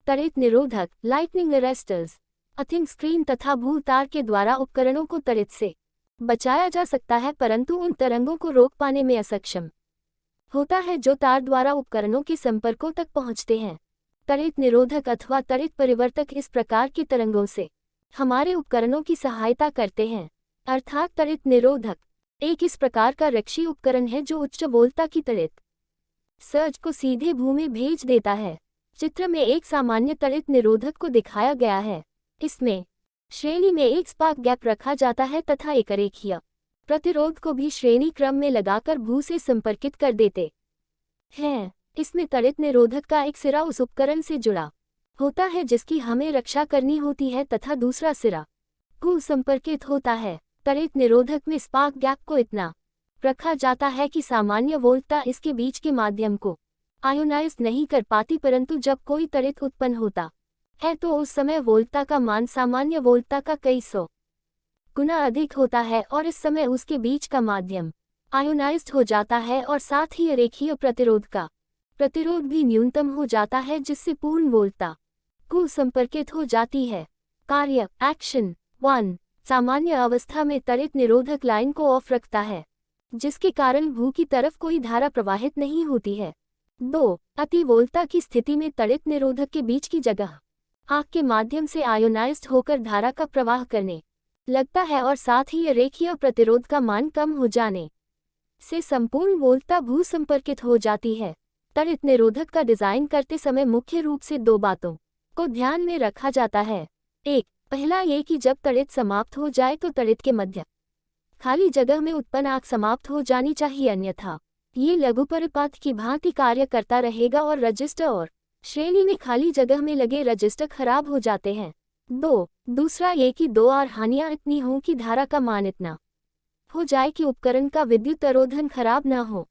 त्वरित निरोधक lightning arresters earthing screen तथा भू तार के द्वारा उपकरणों को त्वरित से बचाया जा सकता है, परंतु उन तरंगों को रोक पाने में असक्षम होता है जो तार द्वारा उपकरणों के संपर्कों तक पहुंचते हैं। त्वरित निरोधक अथवा त्वरित परिवर्तक इस प्रकार की तरंगों से हमारे उपकरणों की सहायता करते हैं। अर्थात त्वरित निरोधक एक इस प्रकार का रक्षी उपकरण है जो उच्च वोल्टता की त्वरित सर्ज को सीधे भू में भेज देता है। चित्र में एक सामान्य त्वरित निरोधक को दिखाया गया है। इसमें श्रेणी में एक स्पार्क गैप रखा जाता है तथा एक रेखीय प्रतिरोध को भी श्रेणी क्रम में लगाकर भू से संपर्कित कर देते हैं। इसमें त्वरित निरोधक का एक सिरा उस उपकरण से जुड़ा होता है जिसकी हमें रक्षा करनी होती है तथा दूसरा सिरा को संपर्कित होता है। त्वरित निरोधक में स्पार्क गैप को इतना रखा जाता है कि सामान्य वोल्टता इसके बीच के माध्यम को आयोनाइज नहीं कर पाती, परंतु जब कोई त्वरित उत्पन्न होता है तो उस समय वोल्टता का मान सामान्य वोल्टता का कई सौ गुना अधिक होता है और इस समय उसके बीच का माध्यम आयोनाइज्ड हो जाता है और साथ ही रेखीय प्रतिरोध का प्रतिरोध भी न्यूनतम हो जाता है, जिससे पूर्ण वोल्टता को संपर्कित हो जाती है। कार्य एक्शन 1 सामान्य अवस्था में त्वरित निरोधक लाइन को ऑफ रखता है, जिसके कारण भू की तरफ कोई धारा प्रवाहित नहीं होती है। 2 अति वोल्टता की स्थिति में त्वरित निरोधक के बीच की जगह आग के माध्यम से आयोनाइज्ड होकर धारा का प्रवाह करने लगता है और साथ ही रेखीय प्रतिरोध का मान कम हो जाने से संपूर्ण वोल्टता भू संपर्कित हो जाती है। त्वरित निरोधक का डिजाइन करते समय मुख्य रूप से 2 बातों को ध्यान में रखा जाता है। पहला ये कि जब त्वरित समाप्त हो जाए तो त्वरित के मध्य खाली जगह में उत्पन्न आग समाप्त हो जानी चाहिए, अन्यथा ये लघु परिपथ की भांति कार्य करता रहेगा और रजिस्टर और श्रेणी में खाली जगह में लगे रजिस्टर खराब हो जाते हैं। दूसरा ये कि 2 और हानियां इतनी हों कि धारा का मान इतना हो जाए कि उपकरण का विद्युत अरोधन खराब न हो।